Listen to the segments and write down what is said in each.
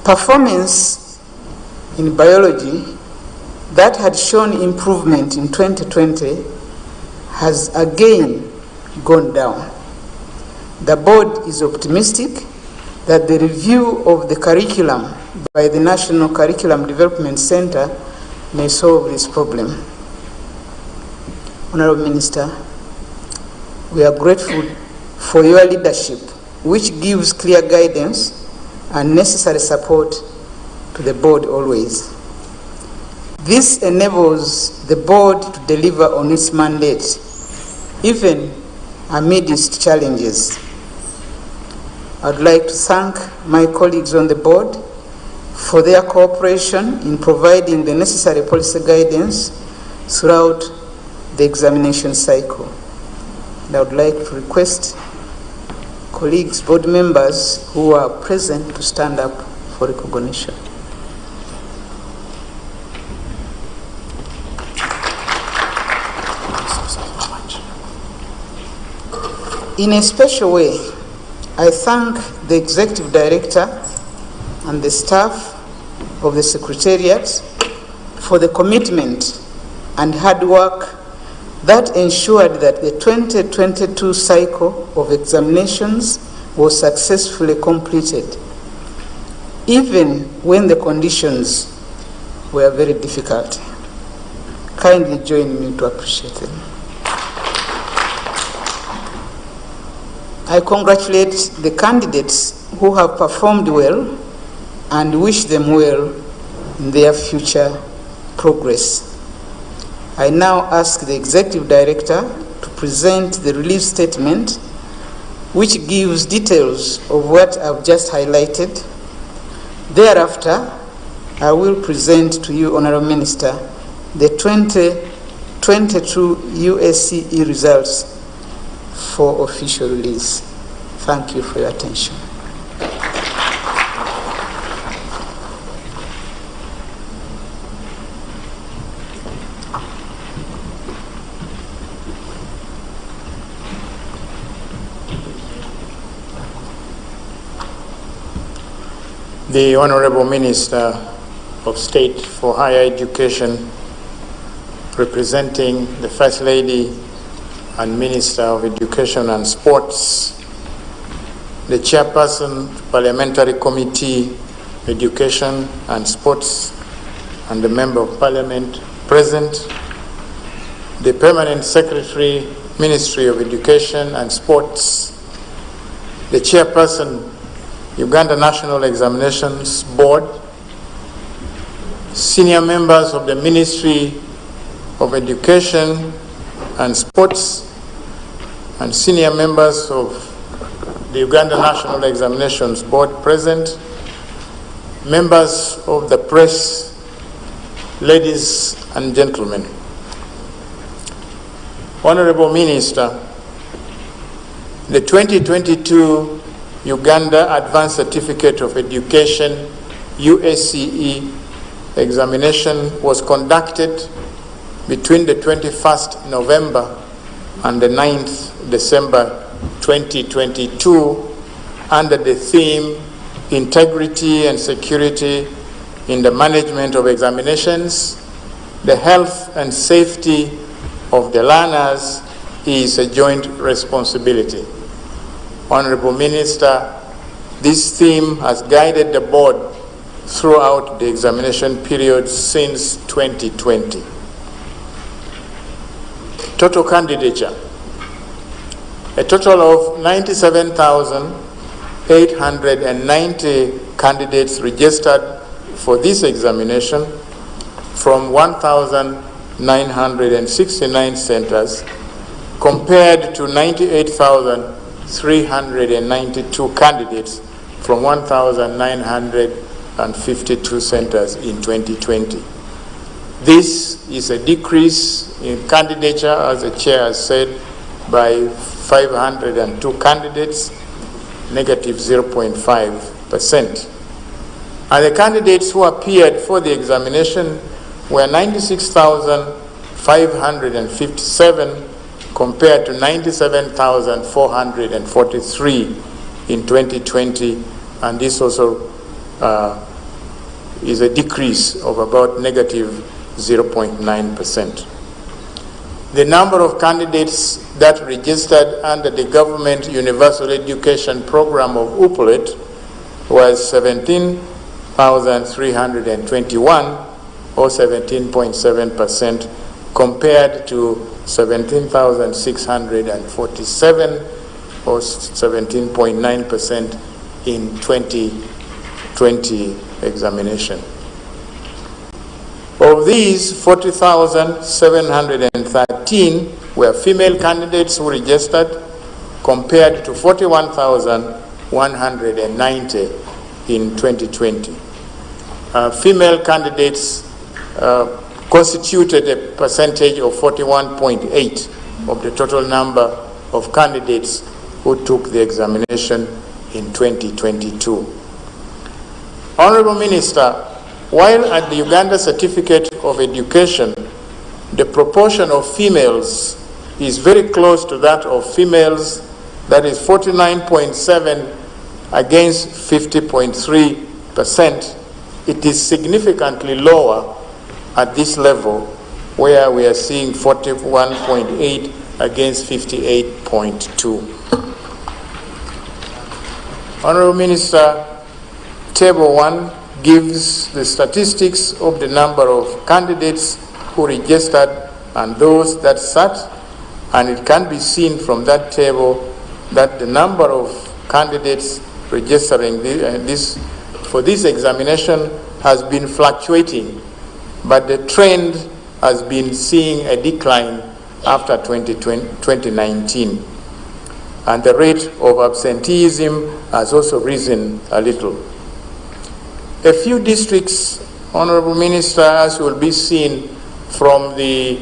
Performance in biology that had shown improvement in 2020 has again gone down. The board is optimistic that the review of the curriculum by the National Curriculum Development Center may solve this problem. Honorable Minister, we are grateful for your leadership, which gives clear guidance and necessary support to the board always. This enables the board to deliver on its mandate, even amidst challenges. I'd like to thank my colleagues on the board for their cooperation in providing the necessary policy guidance throughout the examination cycle. And I would like to request colleagues, board members who are present to stand up for recognition. In a special way, I thank the Executive Director and the staff of the Secretariat for the commitment and hard work that ensured that the 2022 cycle of examinations was successfully completed, even when the conditions were very difficult. Kindly join me to appreciate them. I congratulate the candidates who have performed well and wish them well in their future progress. I now ask the Executive Director to present the release statement, which gives details of what I've just highlighted. Thereafter, I will present to you, Honorable Minister, the 2022 USCE results for official release. Thank you for your attention. The Honorable Minister of State for Higher Education, representing the First Lady and Minister of Education and Sports, the Chairperson, Parliamentary Committee, Education and Sports, and the Member of Parliament present, the Permanent Secretary, Ministry of Education and Sports, the Chairperson, Uganda National Examinations Board, senior members of the Ministry of Education and Sports, and senior members of the Uganda National Examinations Board present, members of the press, ladies and gentlemen. Honorable Minister, the 2022 Uganda Advanced Certificate of Education USCE examination was conducted between the 21st November and the 9th December 2022 under the theme Integrity and Security in the Management of Examinations. The health and safety of the learners is a joint responsibility. Honorable Minister, this theme has guided the board throughout the examination period since 2020. Total candidature. A total of 97,890 candidates registered for this examination from 1,969 centers, compared to 98,392 candidates from 1,952 centers in 2020. This is a decrease in candidature, as the chair has said, by 502 candidates, negative 0.5%. And the candidates who appeared for the examination were 96,557 compared to 97,443 in 2020, and this also is a decrease of about negative 0.9%. The number of candidates that registered under the Government Universal Education Program of UPLET was 17,321, or 17.7%, compared to 17,647, or 17.9% in 2020 examination. Of these, 40,713 were female candidates who registered, compared to 41,190 in 2020. Female candidates constituted a percentage of 41.8 of the total number of candidates who took the examination in 2022. Honorable Minister, while at the Uganda Certificate of Education, the proportion of females is very close to that of females, that is 49.7 against 50.3%, it is significantly lower at this level, where we are seeing 41.8 against 58.2. Honorable Minister, Table 1 gives the statistics of the number of candidates who registered and those that sat, and it can be seen from that table that the number of candidates registering for this examination has been fluctuating, but the trend has been seeing a decline after 2019. And the rate of absenteeism has also risen a little. A few districts, Honorable Minister, as will be seen from the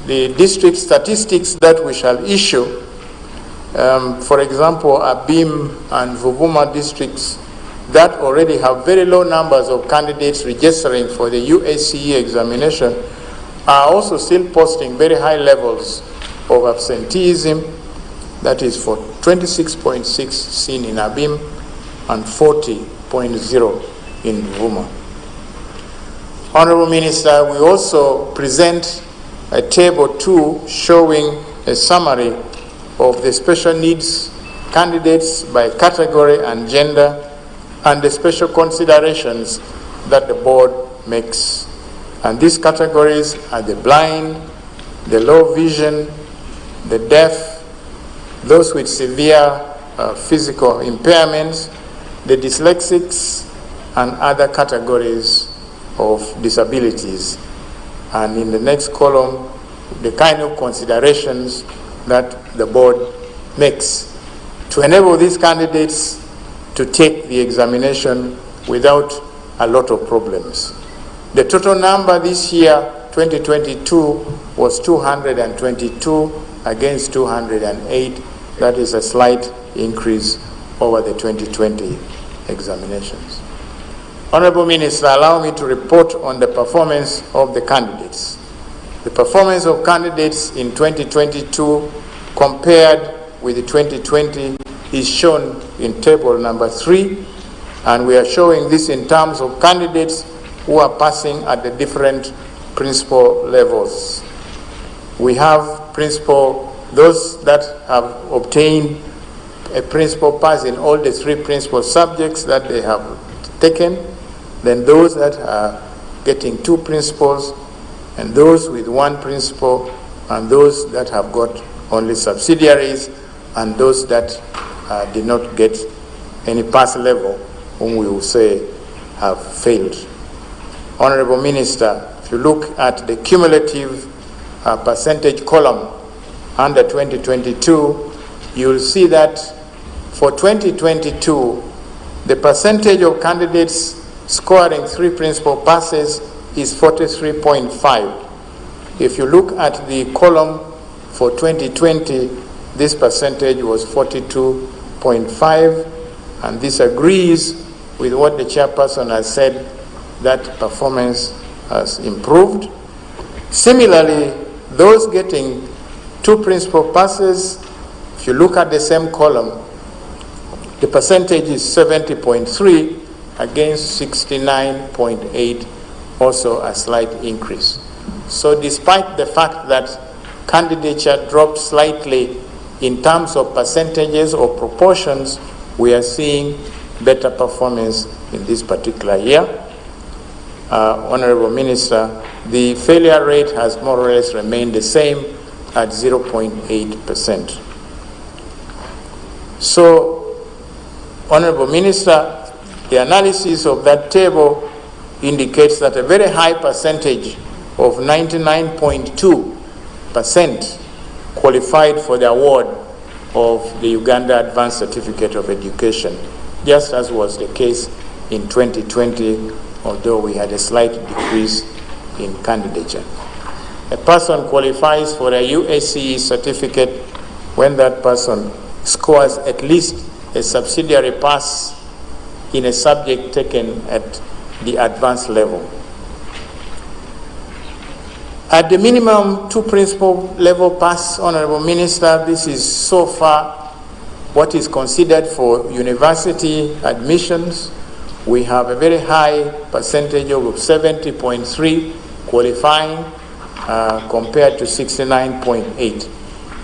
district statistics that we shall issue, for example, Abim and Vuvuma districts that already have very low numbers of candidates registering for the UACE examination are also still posting very high levels of absenteeism. That is for 26.6 seen in Abim and 40.0 in Vuvuma. Honorable Minister, we also present a table 2 showing a summary of the special needs candidates by category and gender, and the special considerations that the board makes. And these categories are the blind, the low vision, the deaf, those with severe physical impairments, the dyslexics, and other categories of disabilities. And in the next column, the kind of considerations that the board makes to enable these candidates to take the examination without a lot of problems. The total number this year, 2022, was 222 against 208. That is a slight increase over the 2020 examinations. Honorable Minister, allow me to report on the performance of the candidates. The performance of candidates in 2022 compared with the 2020 is shown in table number 3, and we are showing this in terms of candidates who are passing at the different principal levels. We have those that have obtained a principal pass in all the 3 principal subjects that they have taken, then those that are getting 2 principals, and those with 1 principal, and those that have got only subsidiaries, and those that did not get any pass level, whom we will say have failed. Honorable Minister, if you look at the cumulative percentage column under 2022, you will see that for 2022, the percentage of candidates scoring 3 principal passes is 43.5. If you look at the column for 2020, this percentage was 42.5, and this agrees with what the chairperson has said, that performance has improved. Similarly, those getting 2 principal passes, if you look at the same column, the percentage is 70.3, against 69.8, also a slight increase. So despite the fact that candidature dropped slightly in terms of percentages or proportions, we are seeing better performance in this particular year. Honorable Minister, the failure rate has more or less remained the same at 0.8%. So, Honorable Minister, the analysis of that table indicates that a very high percentage of 99.2% qualified for the award of the Uganda Advanced Certificate of Education, just as was the case in 2020, although we had a slight decrease in candidature. A person qualifies for a Uace certificate when that person scores at least a subsidiary pass in a subject taken at the advanced level. At the minimum 2 principal level pass, Honorable Minister, this is so far what is considered for university admissions. We have a very high percentage of 70.3 qualifying compared to 69.8.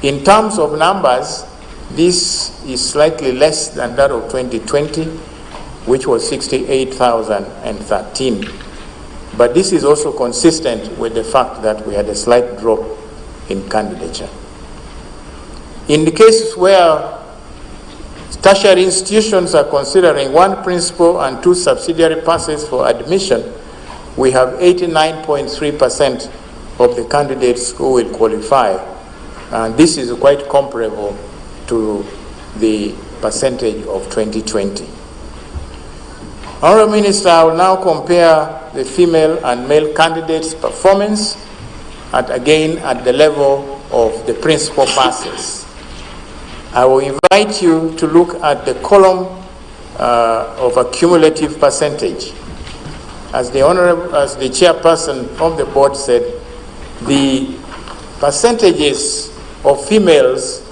In terms of numbers, this is slightly less than that of 2020, which was 68,013. But this is also consistent with the fact that we had a slight drop in candidature. In the cases where tertiary institutions are considering 1 principal and 2 subsidiary passes for admission, we have 89.3% of the candidates who will qualify. And this is quite comparable to the percentage of 2020. Honourable Minister, I will now compare the female and male candidates' performance again at the level of the principal passes. I will invite you to look at the column of a cumulative percentage. As the chairperson of the board said, the percentages of females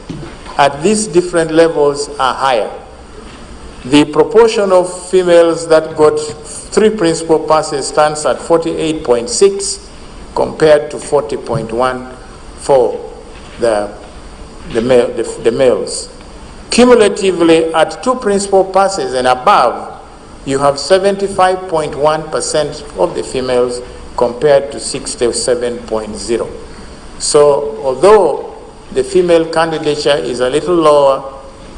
at these different levels are higher. The proportion of females that got 3 principal passes stands at 48.6 compared to 40.1 for the males. Cumulatively, at 2 principal passes and above, you have 75.1% of the females compared to 67.0. So, although the female candidature is a little lower,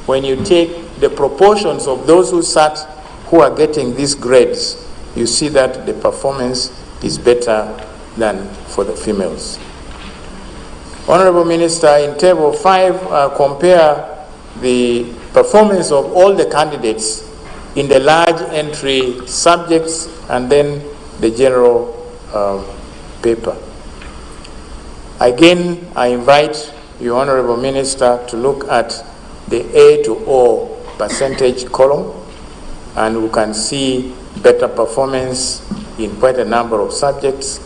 when you take the proportions of those who are getting these grades, you see that the performance is better than for the females. Honorable Minister, in table 5, compare the performance of all the candidates in the large entry subjects and then the general paper. Again, I invite you, Honorable Minister, to look at the A to O percentage column, and we can see better performance in quite a number of subjects.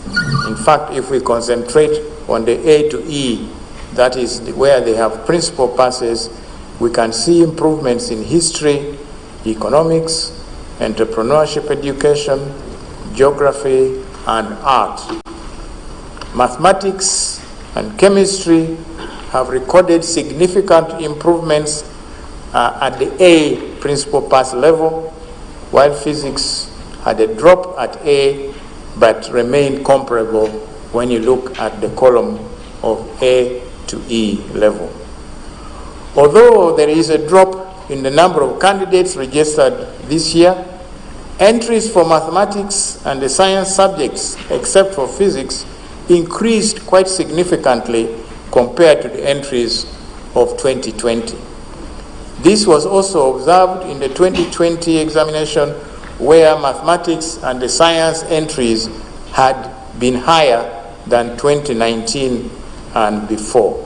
In fact, if we concentrate on the A to E, that is where they have principal passes, we can see improvements in history, economics, entrepreneurship education, geography, and art. Mathematics and chemistry have recorded significant improvements at the A principal pass level, while physics had a drop at A but remained comparable when you look at the column of A to E level. Although there is a drop in the number of candidates registered this year, entries for mathematics and the science subjects, except for physics, increased quite significantly compared to the entries of 2020. This was also observed in the 2020 examination, where mathematics and the science entries had been higher than 2019 and before.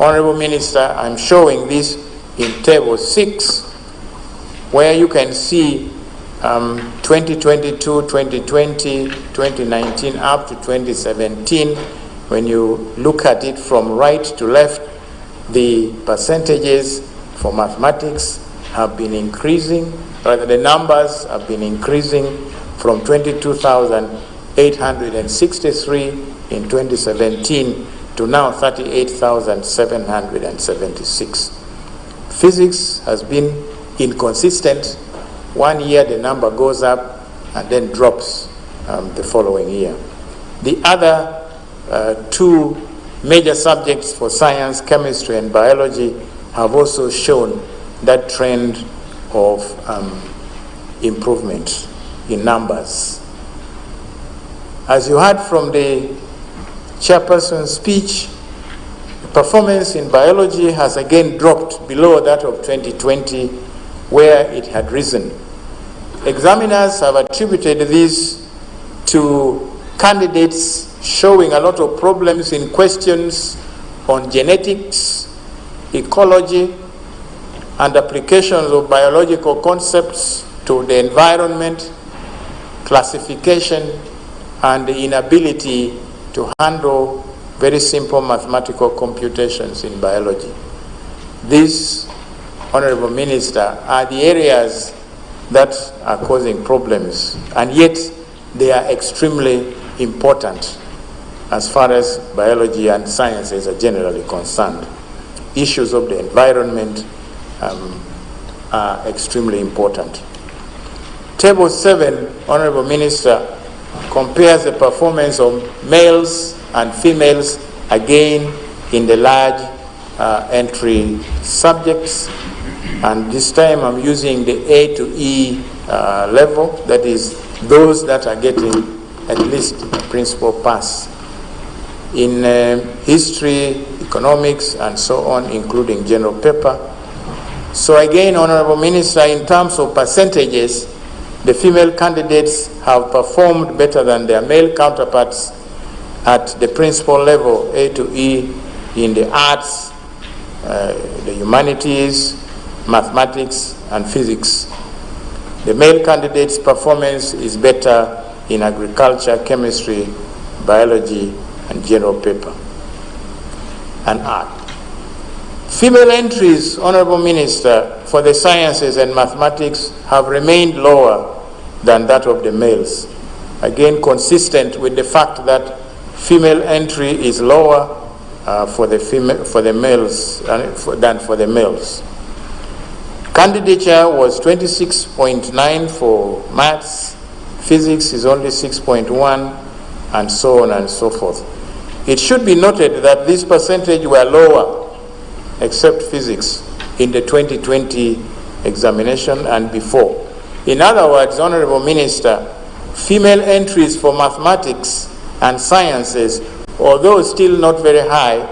Honorable Minister, I'm showing this in table 6, where you can see 2022, 2020, 2019 up to 2017. When you look at it from right to left, the percentages for mathematics have been increasing rather the numbers have been increasing from 22,863 in 2017 to now 38,776. Physics has been inconsistent. 1 year the number goes up and then drops the following year. The other two major subjects for science, chemistry and biology, have also shown that trend of improvement in numbers. As you heard from the chairperson's speech, performance in biology has again dropped below that of 2020, where it had risen. Examiners have attributed this to candidates showing a lot of problems in questions on genetics, ecology, and applications of biological concepts to the environment, classification, and the inability to handle very simple mathematical computations in biology. These, Honorable Minister, are the areas that are causing problems, and yet they are extremely important as far as biology and sciences are generally concerned. Issues of the environment are extremely important. Table 7, Honorable Minister, compares the performance of males and females again in the large entry subjects, and this time I'm using the A to E level, that is those that are getting at least a principal pass in history, economics, and so on, including general paper. So again, Honorable Minister, in terms of percentages, the female candidates have performed better than their male counterparts at the principal level, A to E, in the arts, the humanities, mathematics, and physics. The male candidates' performance is better in agriculture, chemistry, biology, and general paper, and art. Female entries, Honorable Minister, for the sciences and mathematics have remained lower than that of the males. Again, consistent with the fact that female entry is lower for the males than for the males. Candidature was 26.9 for maths, physics is only 6.1, and so on and so forth. It should be noted that this percentage were lower, except physics, in the 2020 examination and before. In other words, Honorable Minister, female entries for mathematics and sciences, although still not very high,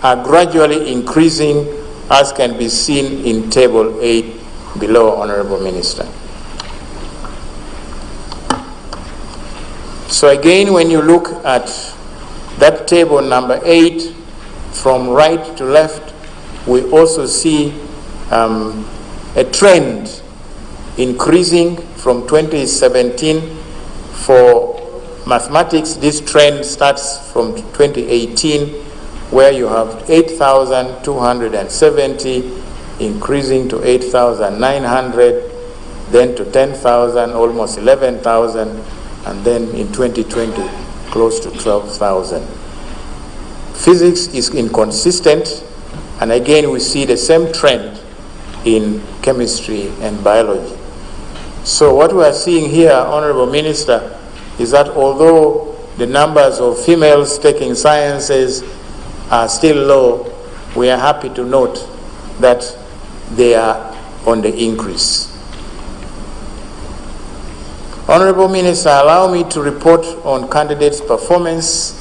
are gradually increasing, as can be seen in Table 8 below, Honorable Minister. So again, when you look at that table number 8, from right to left, we also see a trend increasing from 2017 for mathematics. This trend starts from 2018, where you have 8,270 increasing to 8,900, then to 10,000, almost 11,000, and then in 2020, close to 12,000. Physics is inconsistent, and again we see the same trend in chemistry and biology. So what we are seeing here, Honorable Minister, is that although the numbers of females taking sciences are still low, we are happy to note that they are on the increase. Honorable Minister, allow me to report on candidates' performance,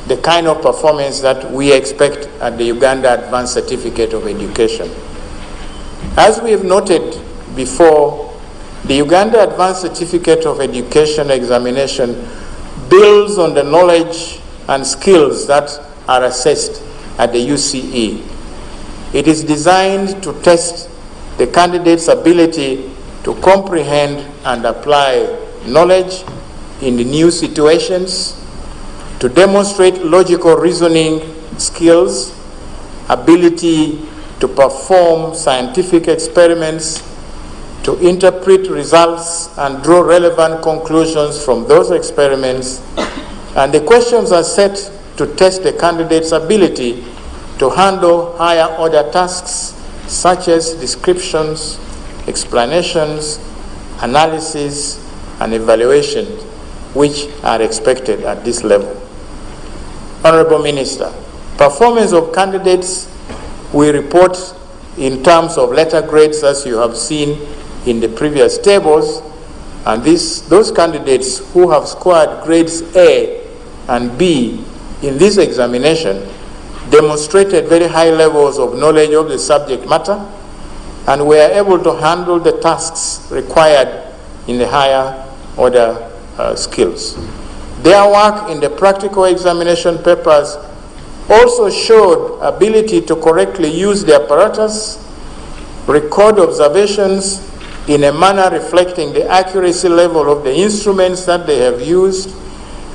the kind of performance that we expect at the Uganda Advanced Certificate of Education. As we have noted before, the Uganda Advanced Certificate of Education examination builds on the knowledge and skills that are assessed at the UCE. It is designed to test the candidate's ability to comprehend and apply knowledge in the new situations, to demonstrate logical reasoning skills, ability to perform scientific experiments, to interpret results and draw relevant conclusions from those experiments, and the questions are set to test the candidate's ability to handle higher order tasks such as descriptions, explanations, analysis, and evaluation, which are expected at this level. Honorable Minister, performance of candidates we report in terms of letter grades, as you have seen in the previous tables, and those candidates who have scored grades A and B in this examination demonstrated very high levels of knowledge of the subject matter and were able to handle the tasks required in the higher order skills. Their work in the practical examination papers also showed ability to correctly use the apparatus, record observations in a manner reflecting the accuracy level of the instruments that they have used,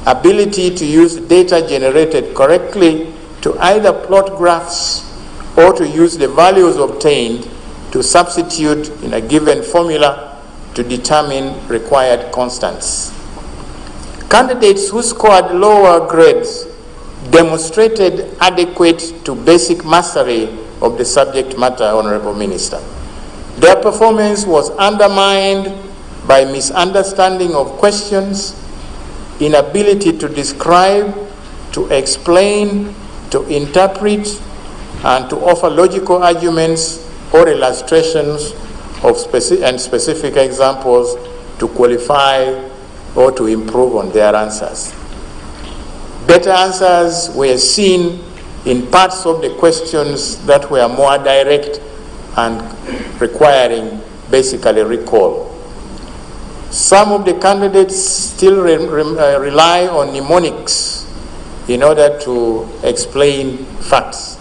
ability to use data generated correctly to either plot graphs or to use the values obtained to substitute in a given formula to determine required constants. Candidates who scored lower grades demonstrated adequate to basic mastery of the subject matter, Honorable Minister. Their performance was undermined by misunderstanding of questions, inability to describe, to explain, to interpret, and to offer logical arguments or illustrations of specific examples to qualify or to improve on their answers. Better answers were seen in parts of the questions that were more direct and requiring basically recall. Some of the candidates still rely on mnemonics in order to explain facts.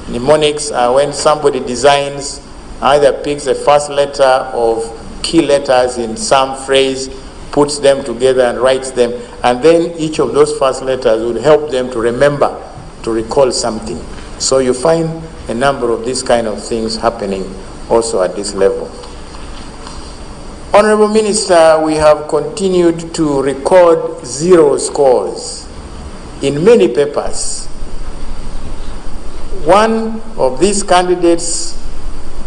Mnemonics are when somebody designs, either picks the first letter of key letters in some phrase, puts them together and writes them, and then each of those first letters would help them to remember, to recall something. So you find a number of these kind of things happening also at this level. Honorable Minister, we have continued to record zero scores in many papers. One of these candidates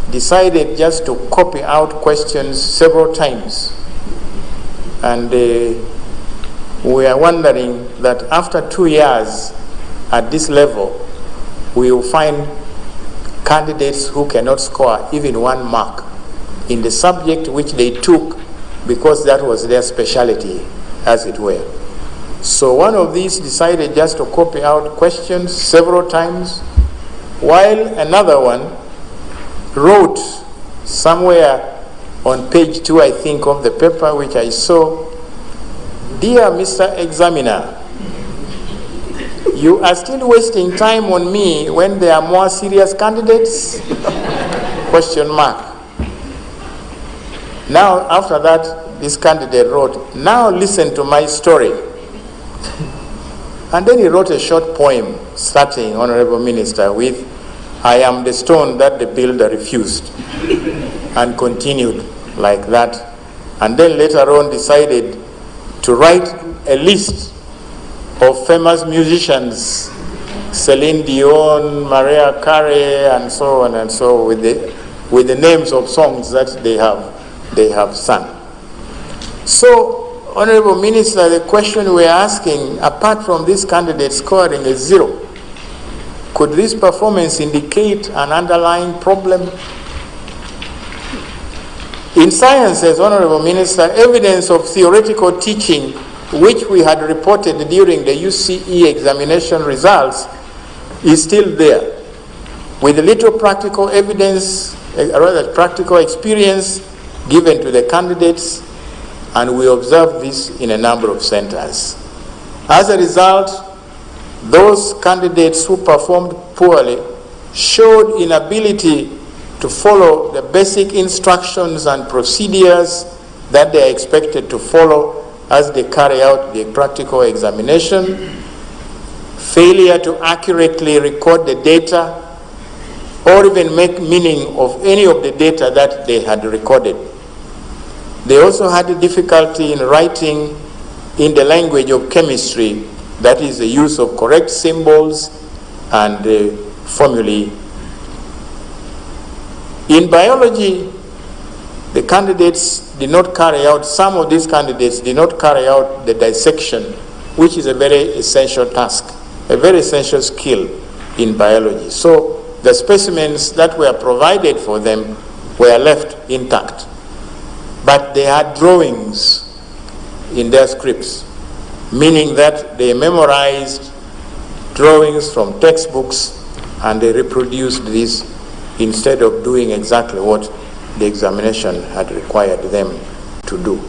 decided just to copy out questions several times. And we are wondering that after 2 years at this level, we will find candidates who cannot score even 1 mark in the subject which they took because that was their specialty, as it were. So one of these decided just to copy out questions several times, while another one wrote somewhere on page 2, I think, of the paper which I saw, "Dear Mr. Examiner, you are still wasting time on me when there are more serious candidates?" Question mark. Now, after that, this candidate wrote, "Now listen to my story." And then he wrote a short poem starting, Honorable Minister, with, "I am the stone that the builder refused," and continued like that. And then later on decided to write a list of famous musicians, Celine Dion, Mariah Carey, and so on and so, with the names of songs that they have sung. So, Honorable Minister, the question we're asking, apart from this candidate scoring a 0, could this performance indicate an underlying problem? In sciences, Honorable Minister, evidence of theoretical teaching, which we had reported during the UCE examination results, is still there, with little practical evidence, rather practical experience given to the candidates, and we observe this in a number of centers. As a result, those candidates who performed poorly showed inability to follow the basic instructions and procedures that they are expected to follow as they carry out the practical examination, failure to accurately record the data, or even make meaning of any of the data that they had recorded. They also had a difficulty in writing in the language of chemistry, that is the use of correct symbols and formulae. In biology, the candidates did not carry out, some of these candidates did not carry out the dissection, which is a very essential task, a very essential skill in biology. So the specimens that were provided for them were left intact, but they had drawings in their scripts, meaning that they memorized drawings from textbooks and they reproduced this instead of doing exactly what the examination had required them to do.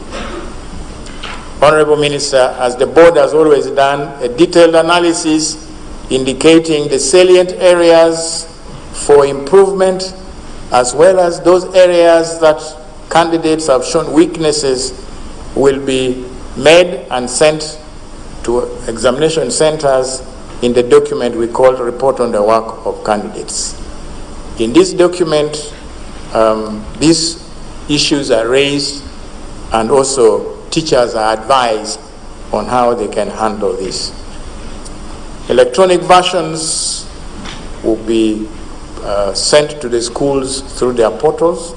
Honorable Minister, as the board has always done, a detailed analysis indicating the salient areas for improvement, as well as those areas that candidates have shown weaknesses, will be made and sent to examination centers in the document we call Report on the Work of Candidates. In this document, these issues are raised, and also teachers are advised on how they can handle this. Electronic versions will be sent to the schools through their portals,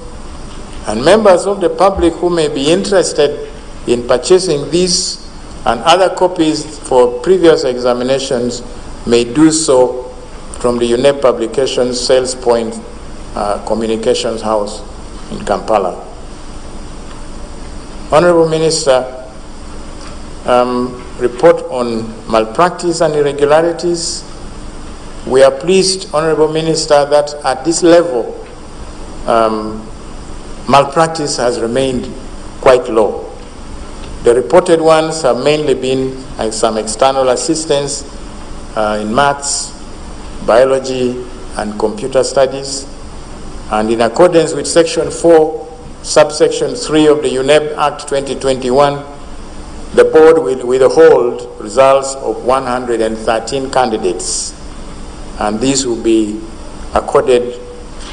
and members of the public who may be interested in purchasing these and other copies for previous examinations may do so from the UNEP Publications Sales Point Communications House in Kampala. Honorable Minister, report on malpractice and irregularities. We are pleased, Honorable Minister, that at this level, malpractice has remained quite low. The reported ones have mainly been some external assistance in maths, biology, and computer studies. And in accordance with Section 4, Subsection 3 of the UNEP Act 2021, the board will withhold results of 113 candidates, and these will be accorded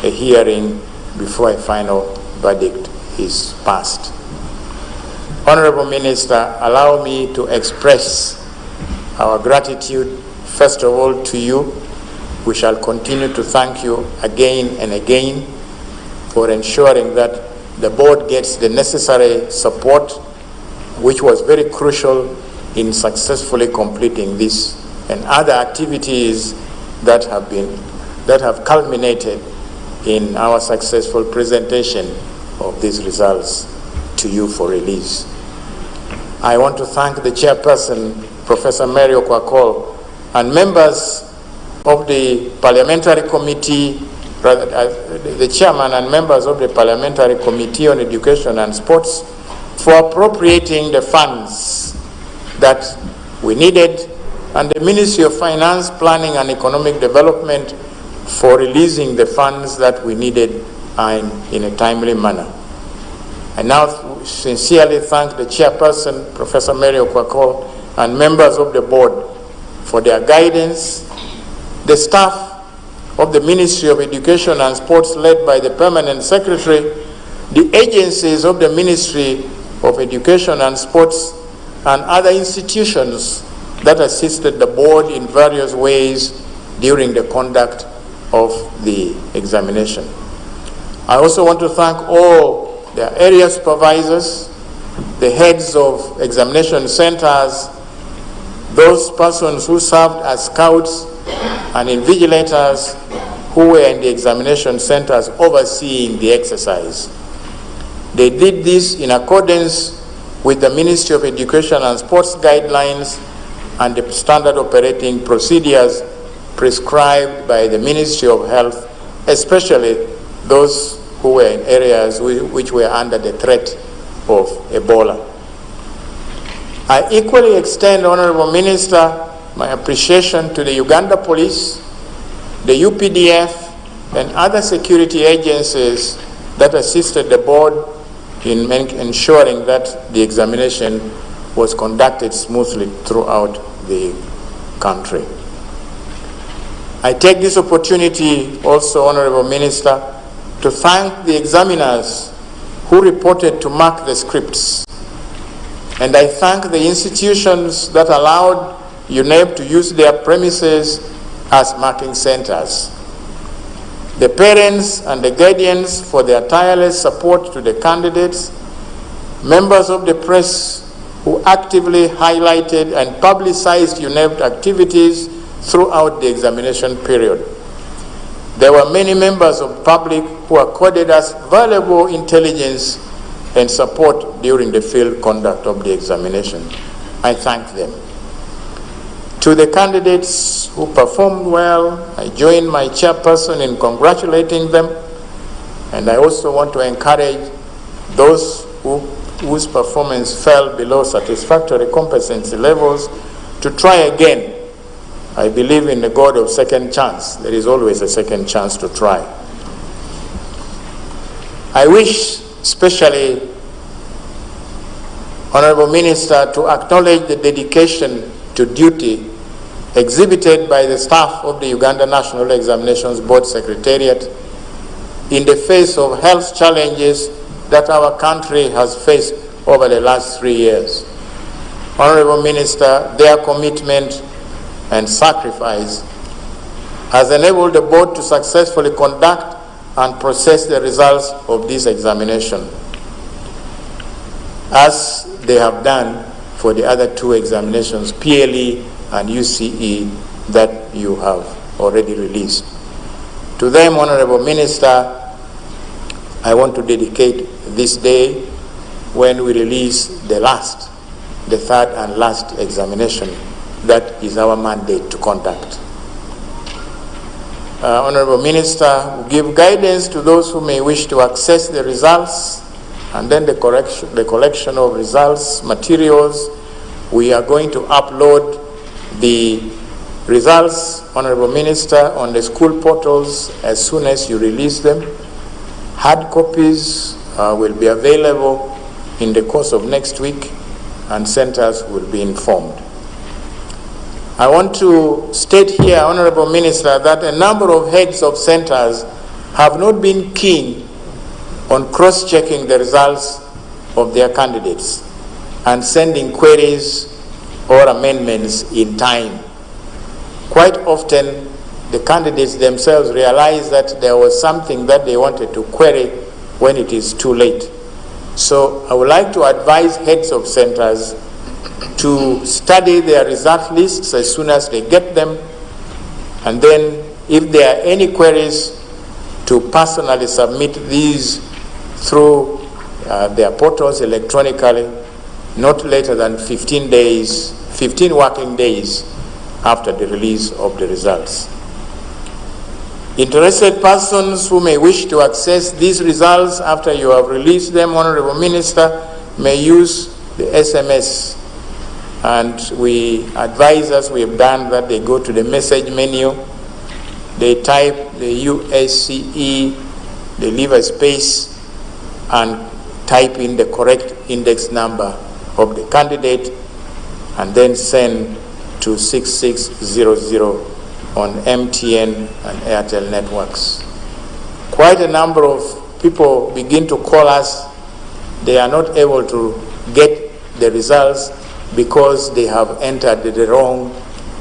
a hearing before a final verdict is passed. Honorable Minister, allow me to express our gratitude, first of all, to you. We shall continue to thank you again and again for ensuring that the board gets the necessary support, which was very crucial in successfully completing this and other activities that have culminated in our successful presentation of these results to you for release. I want to thank the chairperson, Professor Mary Okwakol, and members of the parliamentary committee, the chairman and members of the Parliamentary Committee on Education and Sports for appropriating the funds that we needed, and the Ministry of Finance, Planning and Economic Development for releasing the funds that we needed in a timely manner. I now sincerely thank the chairperson, Professor Mary Okwakol, and members of the board for their guidance, the staff of the Ministry of Education and Sports led by the Permanent Secretary, the agencies of the Ministry of Education and Sports, and other institutions that assisted the board in various ways during the conduct of the examination. I also want to thank all the area supervisors, the heads of examination centers, those persons who served as scouts and invigilators who were in the examination centers overseeing the exercise. They did this in accordance with the Ministry of Education and Sports guidelines and the standard operating procedures prescribed by the Ministry of Health, especially those who were in areas which were under the threat of Ebola. I equally extend, Honorable Minister, my appreciation to the Uganda Police, the UPDF, and other security agencies that assisted the board in ensuring that the examination was conducted smoothly throughout the country. I take this opportunity also, Honorable Minister, to thank the examiners who reported to mark the scripts. And I thank the institutions that allowed UNEP to use their premises as marking centers. The parents and the guardians for their tireless support to the candidates, members of the press who actively highlighted and publicized UNEP activities throughout the examination period. There were many members of the public who accorded us valuable intelligence and support during the field conduct of the examination. I thank them. To the candidates who performed well, I join my chairperson in congratulating them, and I also want to encourage those whose performance fell below satisfactory competency levels to try again. I believe in the God of second chance. There is always a second chance to try. I wish especially, Honorable Minister, to acknowledge the dedication to duty exhibited by the staff of the Uganda National Examinations Board Secretariat in the face of health challenges that our country has faced over the last 3 years. Honorable Minister, their commitment and sacrifice has enabled the board to successfully conduct and process the results of this examination, as they have done for the other 2 examinations, PLE and UCE, that you have already released. To them, Honorable Minister, I want to dedicate this day when we release the third and last examination. That is our mandate to conduct. Honorable Minister, will give guidance to those who may wish to access the results and then the collection of results materials. We are going to upload the results, Honorable Minister, on the school portals as soon as you release them. Hard copies will be available in the course of next week, and centers will be informed. I want to state here, Honorable Minister, that a number of heads of centers have not been keen on cross-checking the results of their candidates and sending queries or amendments in time. Quite often, the candidates themselves realize that there was something that they wanted to query when it is too late. So I would like to advise heads of centers to study their result lists as soon as they get them, and then if there are any queries, to personally submit these through their portals electronically, not later than 15 working days after the release of the results. Interested persons who may wish to access these results after you have released them, Honorable Minister, may use the SMS. And we advise, as we have done, that they go to the message menu, they type the UACE, they leave a space and type in the correct index number of the candidate and then send to 6600 on MTN and Airtel networks. Quite a number of people begin to call us. They are not able to get the results because they have entered the wrong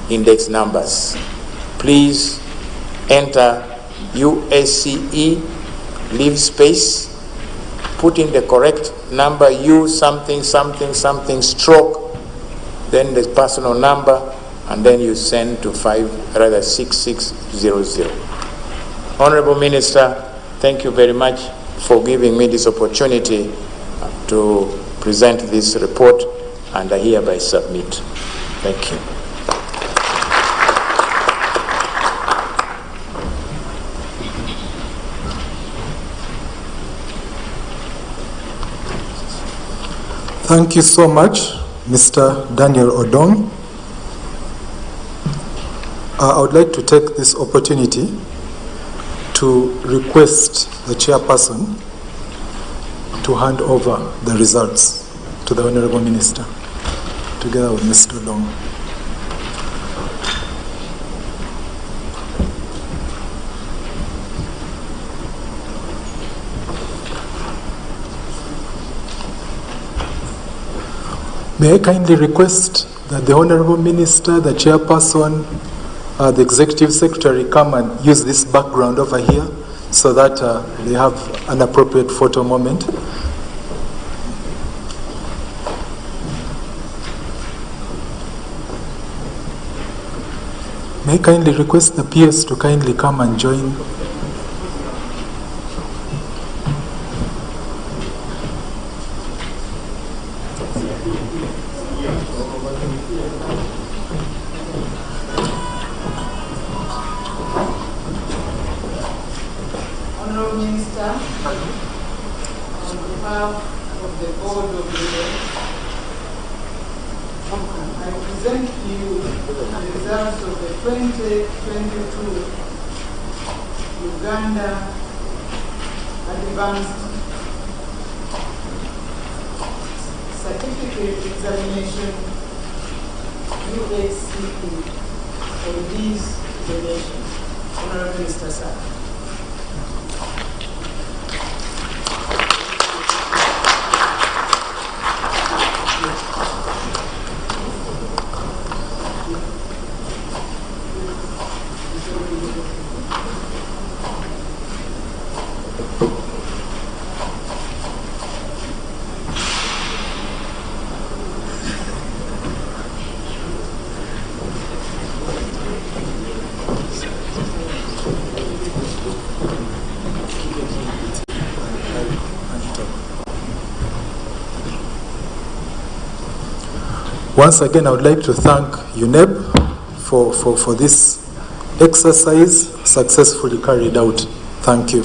index numbers. Please enter UACE, leave space, put in the correct number, U something something something stroke, then the personal number, and then you send to 6600. Honorable Minister, thank you very much for giving me this opportunity to present this report, and I hereby submit. Thank you. Thank you so much, Mr. Daniel Odom. I would like to take this opportunity to request the chairperson to hand over the results to the Honorable Minister, together with Mr. Odom. May I kindly request that the Honorable Minister, the Chairperson, the Executive Secretary come and use this background over here so that they have an appropriate photo moment. May I kindly request the PS to kindly come and join. Honourable Minister, on behalf of the Board of Directors, I present to you the results of the 2022 Uganda Advanced Certificate Examination Uace for these donations. Honourable Minister, sir. Once again, I would like to thank UNEB for this exercise successfully carried out. Thank you.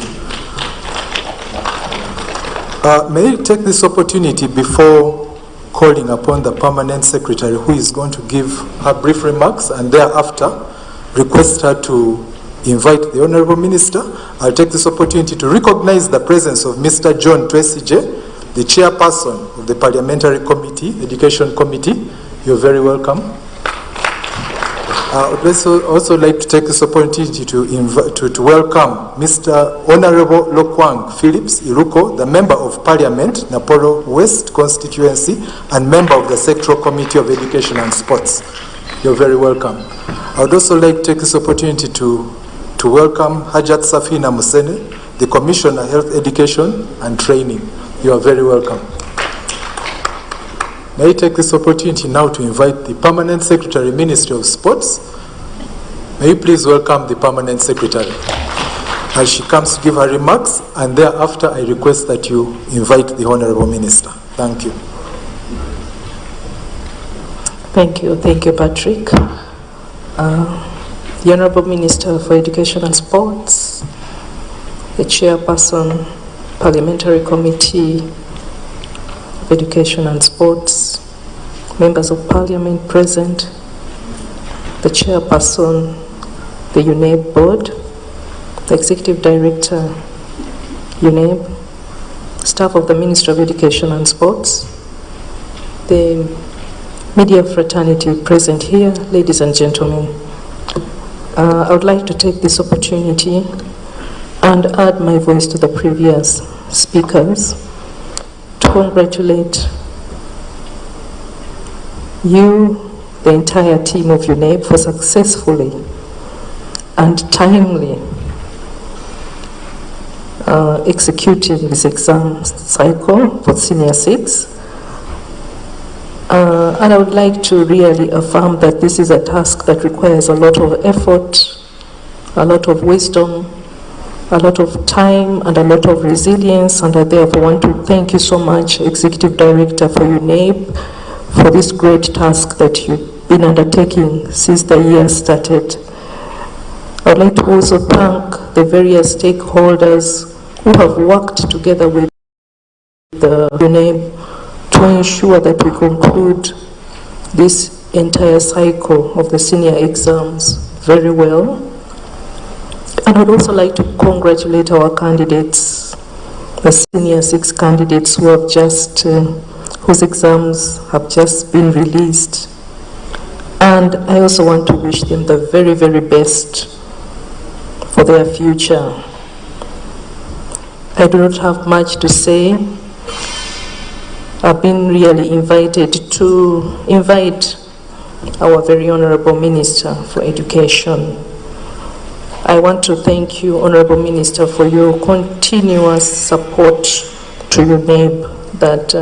May I take this opportunity before calling upon the Permanent Secretary, who is going to give her brief remarks, and thereafter request her to invite the Honourable Minister. I'll take this opportunity to recognize the presence of Mr. John Twesije, the Chairperson of the Parliamentary Committee, Education Committee. You're very welcome. I would also like to take this opportunity to welcome Mr. Honourable Lokwang Phillips Iruko, the Member of Parliament, Naporo West Constituency, and Member of the Sectoral Committee of Education and Sports. You're very welcome. I would also like to take this opportunity to welcome Hajat Safina Musene, the Commissioner of Health Education and Training. You are very welcome. May I take this opportunity now to invite the Permanent Secretary, Ministry of Sports. May you please welcome the Permanent Secretary as she comes to give her remarks, and thereafter I request that you invite the Honourable Minister. Thank you. Thank you, Patrick. The Honourable Minister for Education and Sports, the Chairperson, Parliamentary Committee, Education and Sports, Members of Parliament present, the Chairperson, the UNEB Board, the Executive Director, UNEB, staff of the Ministry of Education and Sports, the media fraternity present here, ladies and gentlemen. I would like to take this opportunity and add my voice to the previous speakers to congratulate you, the entire team of UNEB, for successfully and timely executing this exam cycle for Senior 6. And I would like to really affirm that this is a task that requires a lot of effort, a lot of wisdom, a lot of time, and a lot of resilience. And I therefore want to thank you so much, Executive Director, for UNEB, for this great task that you've been undertaking since the year started. I would like to also thank the various stakeholders who have worked together with the UNEB to ensure that we conclude this entire cycle of the senior exams very well. And I'd also like to congratulate our candidates, the Senior 6 candidates who have just, whose exams have just been released. And I also want to wish them the very, very best for their future. I do not have much to say. I've been really invited to invite our very Honorable Minister for Education. I want to thank you, Honorable Minister, for your continuous support to UNEB that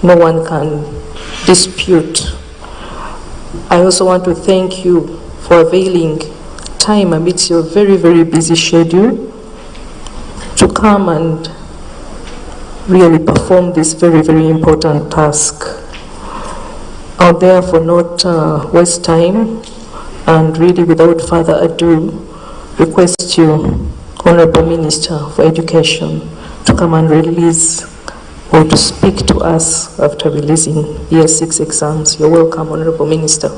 no one can dispute. I also want to thank you for availing time amidst your very, very busy schedule to come and really perform this very, very important task. I'll therefore not waste time, and really without further ado, request you, Honorable Minister for Education, to come and release or to speak to us after releasing Year 6 exams. You're welcome, Honorable Minister.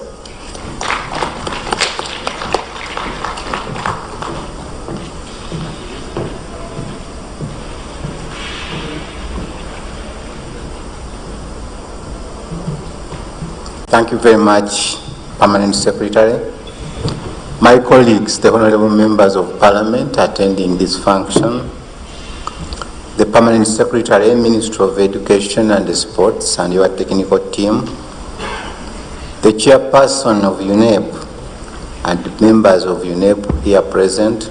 Thank you very much, Permanent Secretary. My colleagues, the Honorable Members of Parliament attending this function, the Permanent Secretary, Minister of Education and Sports, and your technical team, the Chairperson of UNEB and members of UNEB here present,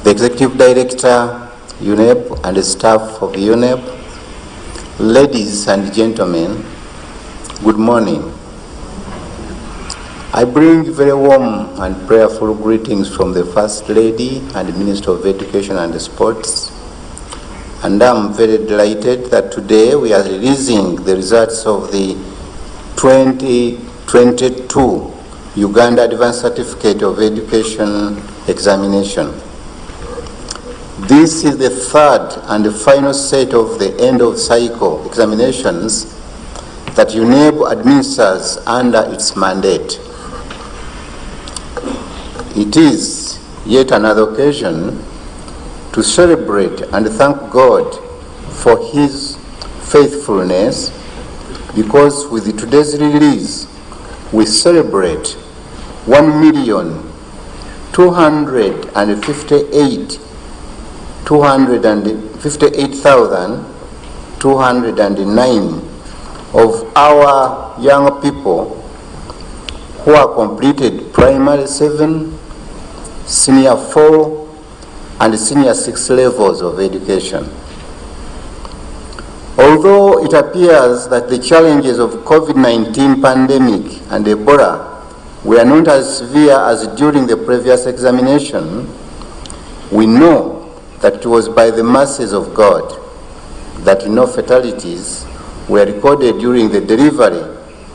the Executive Director, UNEB, and the staff of UNEB, ladies and gentlemen, good morning. I bring very warm and prayerful greetings from the First Lady and Minister of Education and Sports. And I'm very delighted that today we are releasing the results of the 2022 Uganda Advanced Certificate of Education examination. This is the third and the final set of the end of cycle examinations that UNEB administers under its mandate. It is yet another occasion to celebrate and thank God for His faithfulness, because with today's release, we celebrate 1,258,209 of our young people who are completed primary 7, senior 4, and senior 6 levels of education. Although it appears that the challenges of COVID-19 pandemic and Ebola were not as severe as during the previous examination, we know that it was by the mercies of God that no fatalities were recorded during the delivery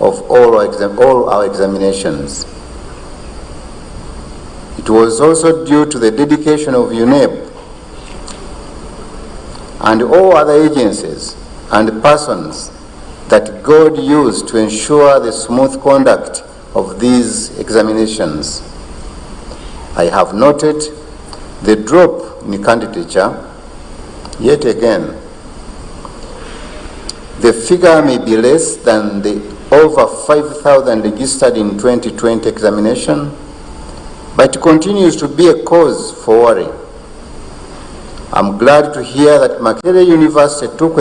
of all our examinations. It was also due to the dedication of UNEB and all other agencies and persons that God used to ensure the smooth conduct of these examinations. I have noted the drop in candidature yet again. The figure may be less than the over 5,000 registered in 2020 examination, but it continues to be a cause for worry. I'm glad to hear that Makerere University took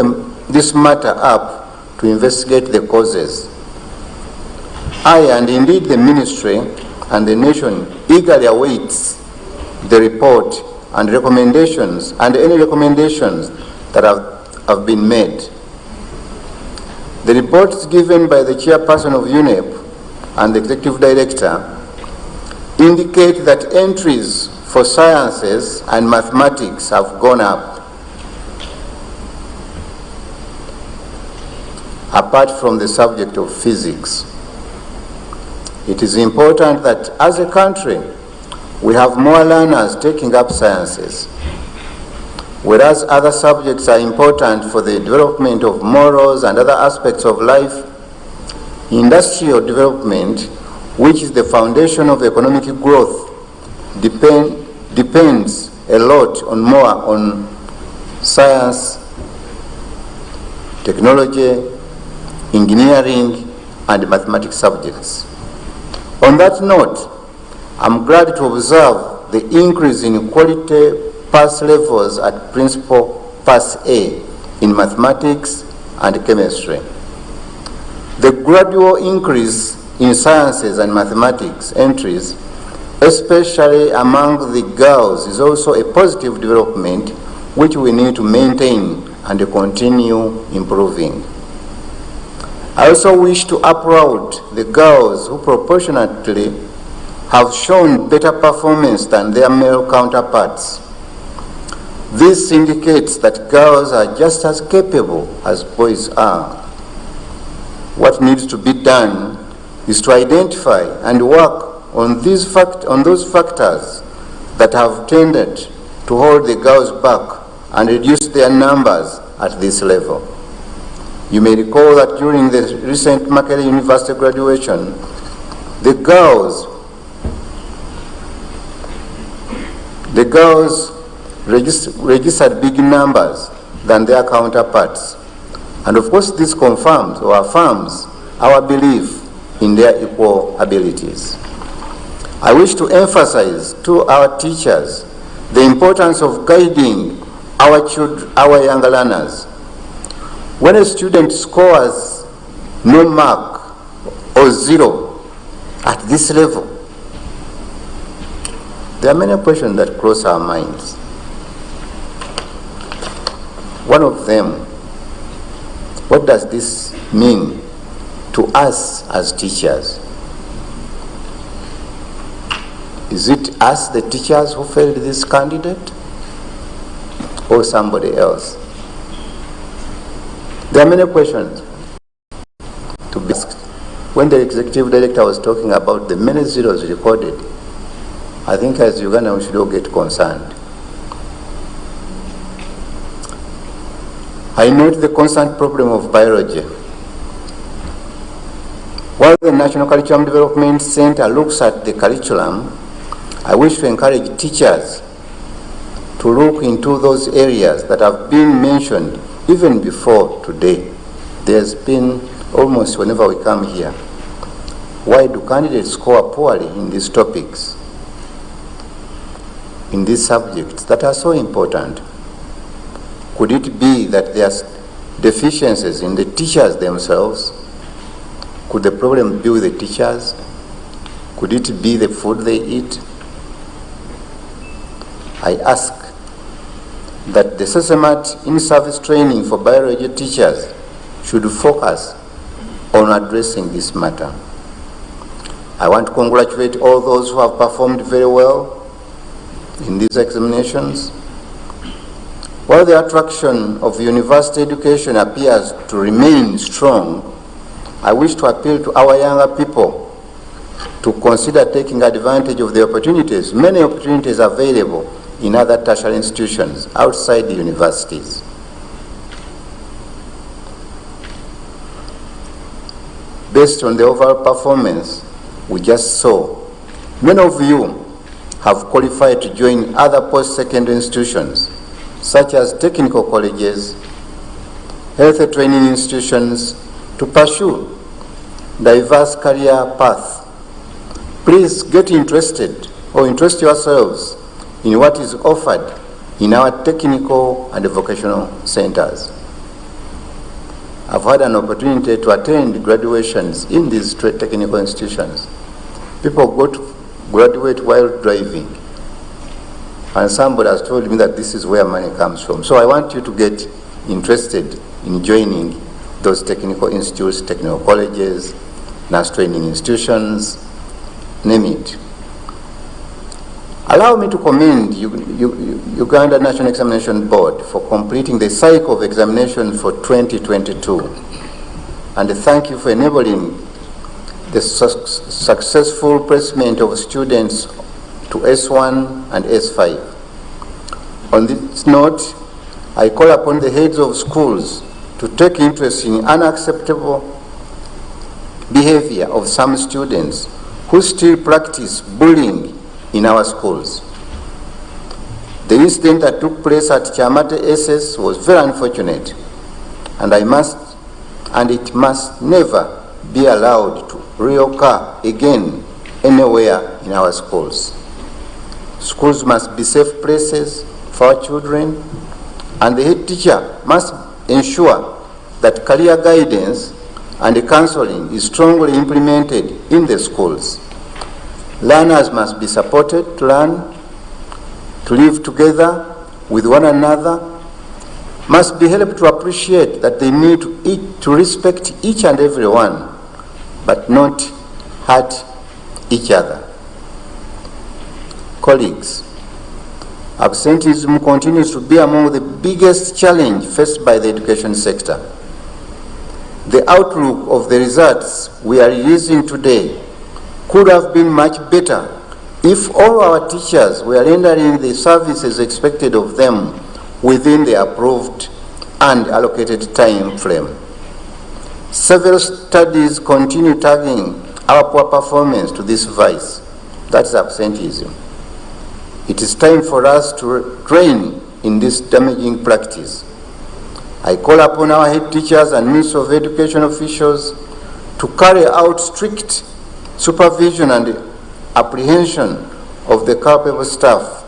this matter up to investigate the causes. I, and indeed the Ministry and the nation, eagerly awaits the report and recommendations, and any recommendations that have been made. The reports given by the Chairperson of UNEB and the Executive Director indicate that entries for sciences and mathematics have gone up, apart from the subject of physics. It is important that as a country, we have more learners taking up sciences, whereas other subjects are important for the development of morals and other aspects of life. Industrial development, which is the foundation of economic growth, depends a lot on science, technology, engineering, and mathematics subjects. On that note, I'm glad to observe the increase in quality pass levels at Principal Pass A in mathematics, and chemistry. The gradual increase in sciences and mathematics entries, especially among the girls, is also a positive development which we need to maintain and continue improving. I also wish to applaud the girls who proportionately have shown better performance than their male counterparts. This indicates that girls are just as capable as boys are. What needs to be done is to identify and work on those factors that have tended to hold the girls back and reduce their numbers at this level. You may recall that during the recent Makerere University graduation, the girls registered big numbers than their counterparts. And of course, this confirms or affirms our belief in their equal abilities. I wish to emphasize to our teachers the importance of guiding our younger learners. When a student scores no mark or 0 at this level, there are many questions that cross our minds. One of them, what does this mean to us as teachers? Is it us, the teachers, who failed this candidate, or somebody else? There are many questions to be asked. When the executive director was talking about the many zeros recorded, I think as Uganda we should all get concerned. I note the constant problem of biology. While the National Curriculum Development Center looks at the curriculum, I wish to encourage teachers to look into those areas that have been mentioned even before today. There's been almost whenever we come here, why do candidates score poorly in these topics, in these subjects that are so important? Could it be that there are deficiencies in the teachers themselves? Could the problem be with the teachers? Could it be the food they eat? I ask that the systematic in-service training for biology teachers should focus on addressing this matter. I want to congratulate all those who have performed very well in these examinations. While the attraction of university education appears to remain strong, I wish to appeal to our younger people to consider taking advantage of the opportunities, many opportunities available in other tertiary institutions outside the universities. Based on the overall performance we just saw, many of you have qualified to join other post-secondary institutions, such as technical colleges, health training institutions, to pursue diverse career paths. Please get interested or interest yourselves in what is offered in our technical and vocational centers. I've had an opportunity to attend graduations in these technical institutions. People go to graduate while driving, and somebody has told me that this is where money comes from. So I want you to get interested in joining those technical institutes, technical colleges, nurse training institutions, name it. Allow me to commend Uganda National Examination Board for completing the cycle of examination for 2022, and thank you for enabling the successful placement of students to S1 and S5. On this note, I call upon the heads of schools to take interest in unacceptable behavior of some students who still practice bullying in our schools. The incident that took place at Chamate SS was very unfortunate, and it must never be allowed to reoccur again anywhere in our schools. Schools must be safe places for our children, and the head teacher must ensure that career guidance and counseling is strongly implemented in the schools. Learners must be supported to learn, to live together with one another, must be helped to appreciate that they need to respect each and every one, but not hurt each other. Colleagues, absenteeism continues to be among the biggest challenges faced by the education sector. The outlook of the results we are releasing today could have been much better if all our teachers were rendering the services expected of them within the approved and allocated time frame. Several studies continue tagging our poor performance to this vice, that's absenteeism. It is time for us to train in this damaging practice. I call upon our head teachers and Ministry of Education officials to carry out strict supervision and apprehension of the culpable staff.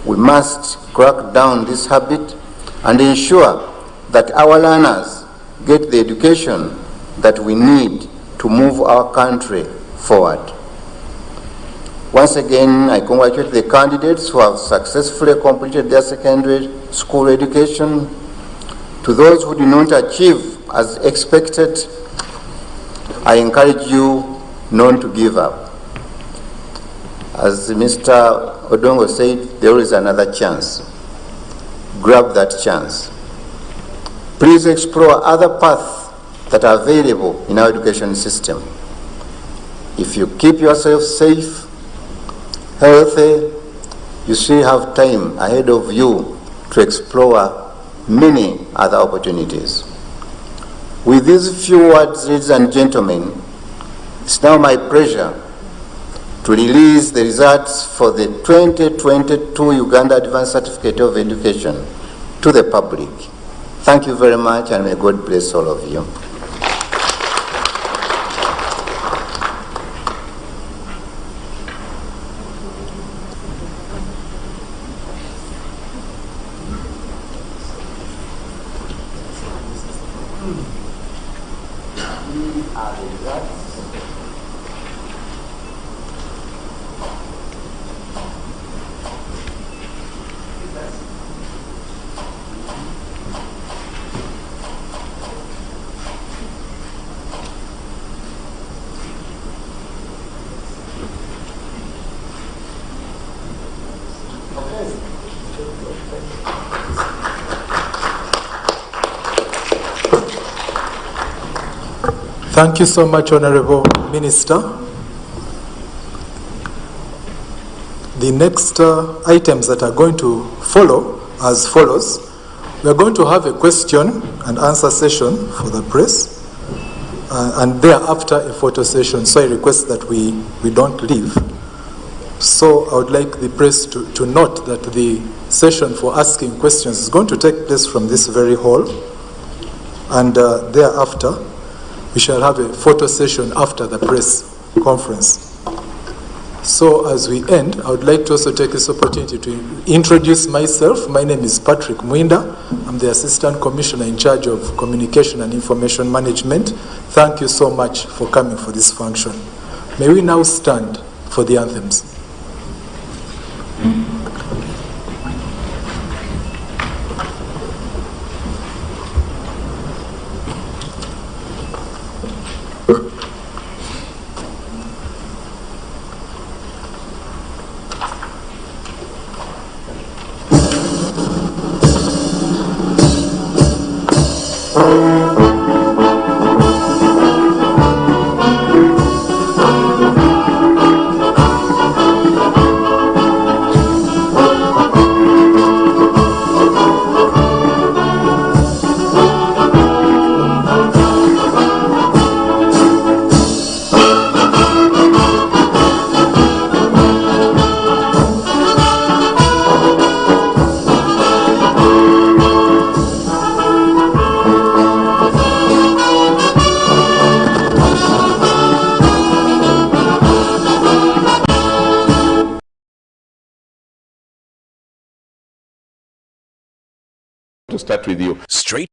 We must crack down this habit and ensure that our learners get the education that we need to move our country forward. Once again, I congratulate the candidates who have successfully completed their secondary school education. To those who did not achieve as expected, I encourage you not to give up. As Mr. Odongo said, there is another chance. Grab that chance. Please explore other paths that are available in our education system. If you keep yourself safe, healthy, you still have time ahead of you to explore many other opportunities. With these few words, ladies and gentlemen, it's now my pleasure to release the results for the 2022 Uganda Advanced Certificate of Education to the public. Thank you very much, and may God bless all of you. Thank you so much, Honorable Minister. The next items that are going to follow as follows. We are going to have a question and answer session for the press, and thereafter a photo session. So I request that we don't leave. So I would like the press to note that the session for asking questions is going to take place from this very hall, and thereafter we shall have a photo session after the press conference. So as we end, I would like to also take this opportunity to introduce myself. My name is Patrick Mwinda. I'm the Assistant Commissioner in charge of Communication and Information Management. Thank you so much for coming for this function. May we now stand for the anthems. To start with you. Straight